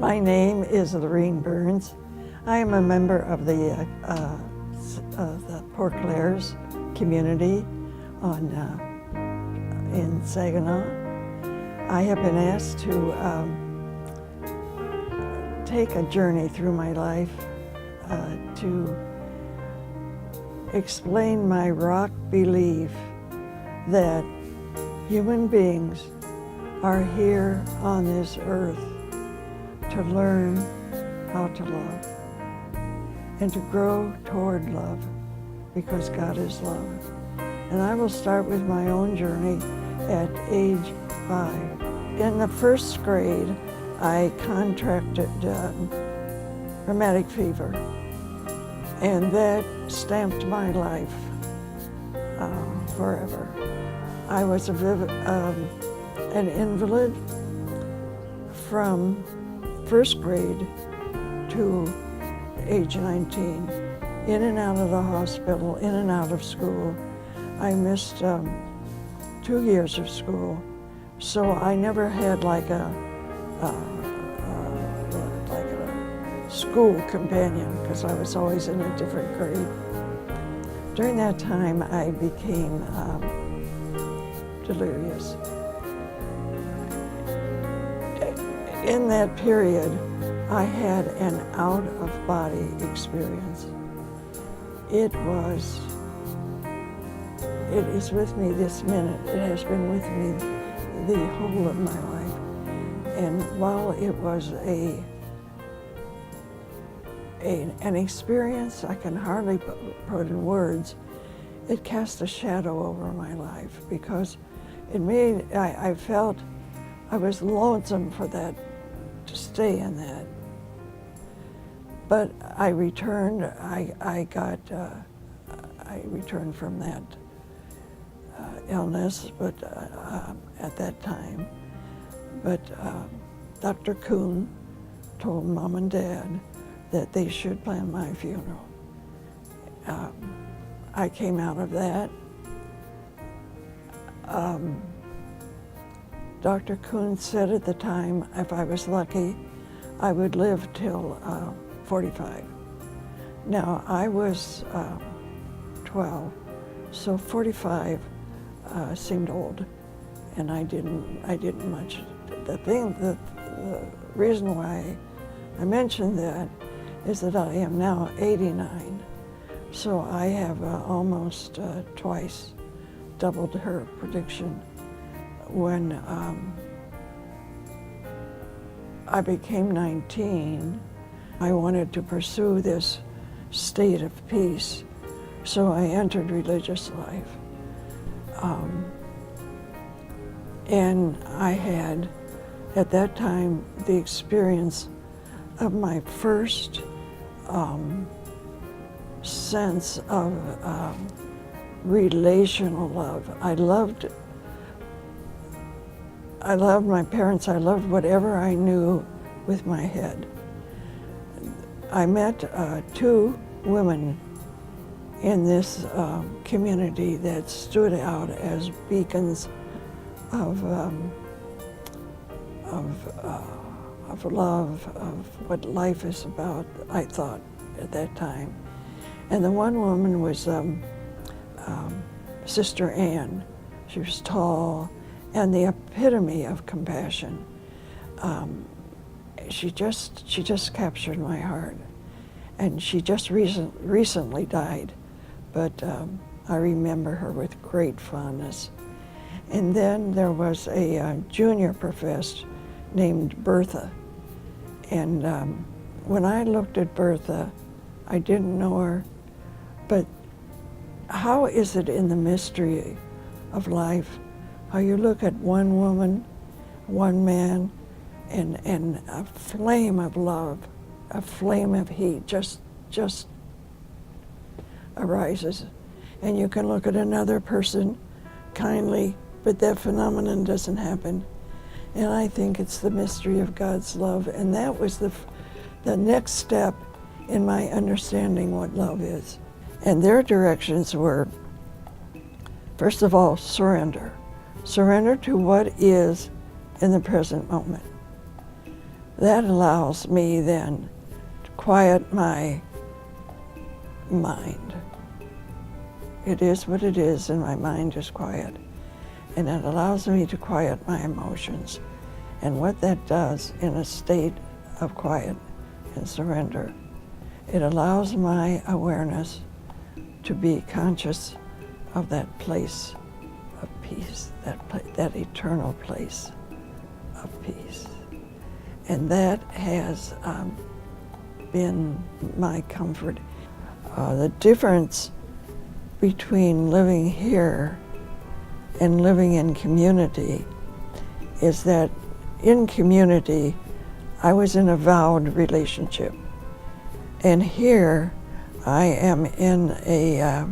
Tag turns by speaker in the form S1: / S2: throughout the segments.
S1: My name is Laurene Burns. I am a member of the Port Clare's community in Saginaw. I have been asked to take a journey through my life to explain my rock belief that human beings are here on this earth to learn how to love and to grow toward love, because God is love. And I will start with my own journey at age 5. In the first grade, I contracted rheumatic fever, and that stamped my life forever. I was an invalid from first grade to age 19, in and out of the hospital, in and out of school. I missed 2 years of school, so I never had like a school companion, because I was always in a different grade. During that time, I became delirious. In that period, I had an out-of-body experience. It is with me this minute. It has been with me the whole of my life. And while it was an experience I can hardly put in words, it cast a shadow over my life, because it made, I felt I was lonesome for that, to stay in that. But I returned, I returned from that illness, but at that time. But Dr. Kuhn told Mom and Dad that they should plan my funeral. I came out of that. Dr. Kuhn said at the time, if I was lucky, I would live till 45. Now, I was 12, so 45 seemed old, and I didn't much. The reason why I mentioned that is that I am now 89, so I have almost twice doubled her prediction. When I became 19, I wanted to pursue this state of peace, so I entered religious life. And I had, at that time, the experience of my first sense of relational love. I loved my parents. I loved whatever I knew with my head. I met 2 women in this community that stood out as beacons of love, of what life is about, I thought at that time. And the one woman was Sister Anne. She was tall and the epitome of compassion. She just captured my heart. And she just recently died, but I remember her with great fondness. And then there was a junior professor named Bertha. And when I looked at Bertha, I didn't know her, but how is it in the mystery of life, how you look at one woman, one man, and a flame of love, a flame of heat just arises. And you can look at another person kindly, but that phenomenon doesn't happen. And I think it's the mystery of God's love. And that was the next step in my understanding what love is. And their directions were, first of all, surrender. Surrender to what is in the present moment. That allows me then to quiet my mind. It is what it is, and my mind is quiet. And it allows me to quiet my emotions. And what that does in a state of quiet and surrender, it allows my awareness to be conscious of that place of peace, that eternal place of peace. And that has been my comfort. The difference between living here and living in community is that in community, I was in a vowed relationship. And here, I am in a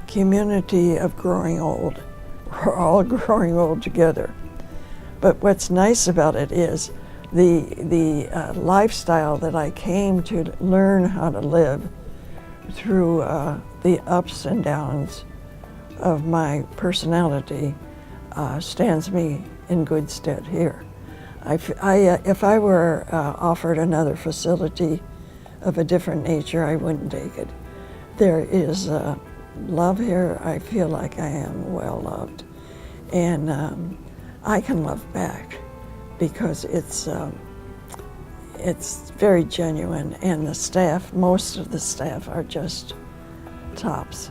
S1: community of growing old. We're all growing old together. But what's nice about it is the lifestyle that I came to learn how to live through the ups and downs of my personality stands me in good stead here. If I were offered another facility of a different nature, I wouldn't take it. There is love here. I feel like I am well loved. And I can love back because it's very genuine, and the staff, most of the staff are just tops.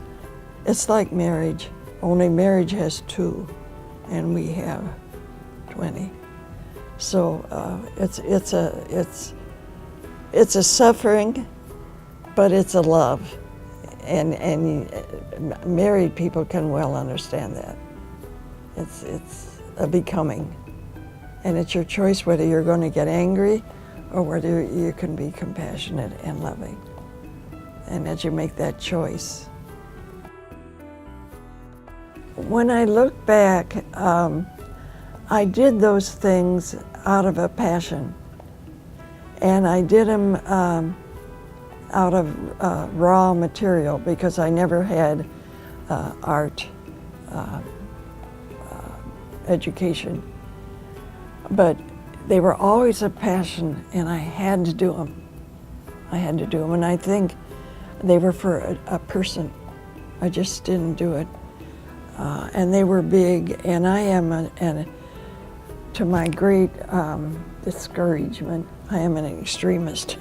S1: It's like marriage, only marriage has 2 and we have 20. So it's a suffering, but it's a love, and married people can well understand that. It's a becoming, and it's your choice whether you're going to get angry or whether you can be compassionate and loving. And as you make that choice. When I look back, I did those things out of a passion. And I did them out of raw material because I never had art education. But they were always a passion, and I had to do them. I had to do them, and I think they were for a person. I just didn't do it. And they were big, and I am, to my great discouragement, I am an extremist.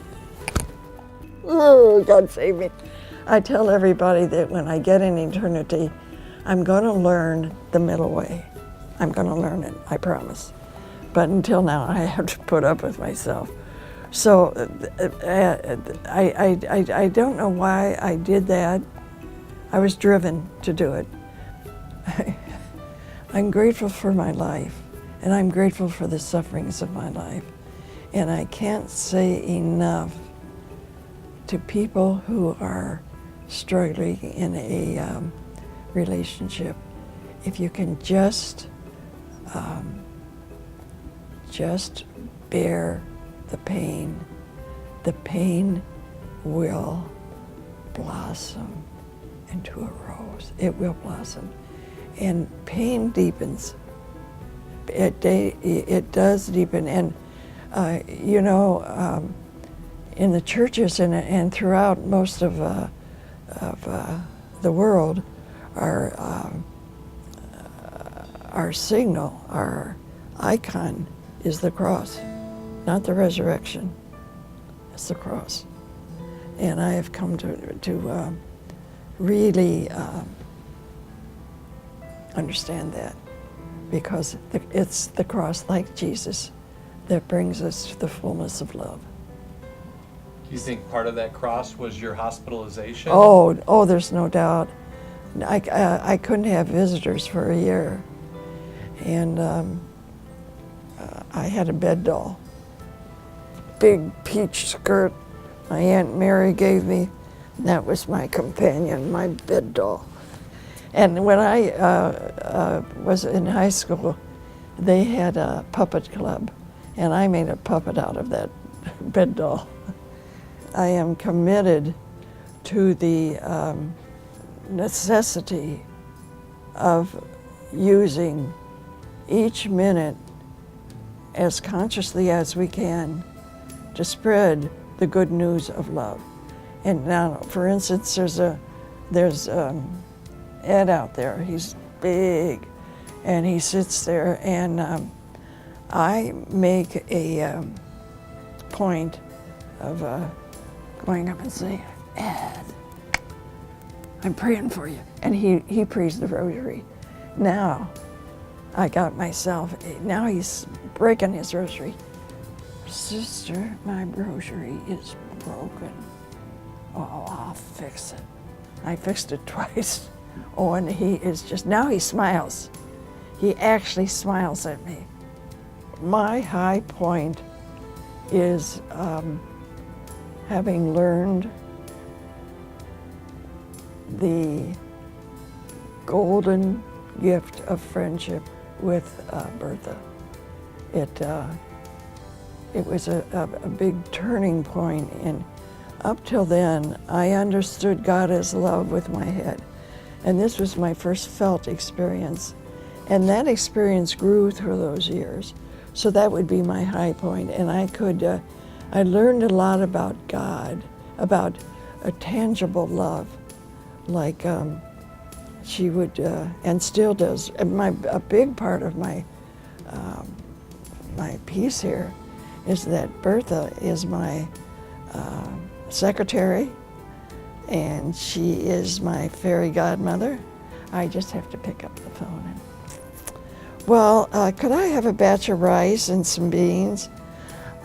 S1: Oh, God save me. I tell everybody that when I get in eternity, I'm going to learn the middle way. I'm going to learn it, I promise. But until now, I have to put up with myself. So I don't know why I did that. I was driven to do it. I'm grateful for my life, and I'm grateful for the sufferings of my life. And I can't say enough to people who are struggling in a relationship, if you can just bear the pain will blossom into a rose. It will blossom. And pain deepens. It does deepen. And, in the churches and throughout most of the world, our signal, our icon is the cross, not the resurrection. It's the cross. And I have come to really understand that, because it's the cross, like Jesus, that brings us to the fullness of love.
S2: Do you think part of that cross was your hospitalization?
S1: Oh, there's no doubt. I couldn't have visitors for a year, and I had a bed doll, big peach skirt my Aunt Mary gave me, and that was my companion, my bed doll. And when I was in high school, they had a puppet club, and I made a puppet out of that bed doll. I am committed to the necessity of using each minute as consciously as we can to spread the good news of love. And now, for instance, there's Ed out there. He's big, and he sits there, and I make a point of going up and saying, Ed, I'm praying for you. And he prays the rosary. Now, I got myself, now he's breaking his rosary. Sister, my rosary is broken. Oh, I'll fix it. I fixed it twice. Oh, and he is just, now he smiles. He actually smiles at me. My high point is having learned the golden gift of friendship with Bertha. It was a big turning point, and up till then, I understood God as love with my head. And this was my first felt experience. And that experience grew through those years. So that would be my high point. And I learned a lot about God, about a tangible love, like she would, and still does. And a big part of my piece here is that Bertha is my secretary, and she is my fairy godmother. I just have to pick up the phone. Well, could I have a batch of rice and some beans?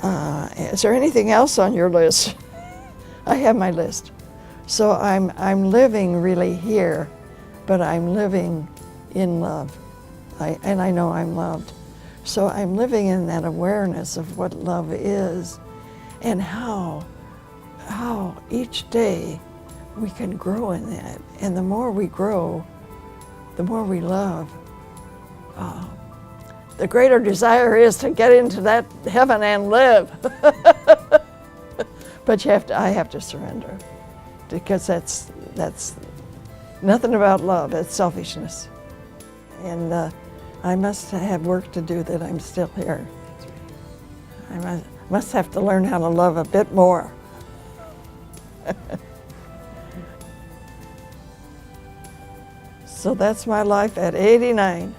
S1: Is there anything else on your list? I have my list. So I'm living really here, but I'm living in love. And I know I'm loved. So I'm living in that awareness of what love is, and how each day we can grow in that. And the more we grow, the more we love. The greater desire is to get into that heaven and live. But I have to surrender, because that's nothing about love. It's selfishness. And I must have work to do that I'm still here. I must have to learn how to love a bit more. So that's my life at 89.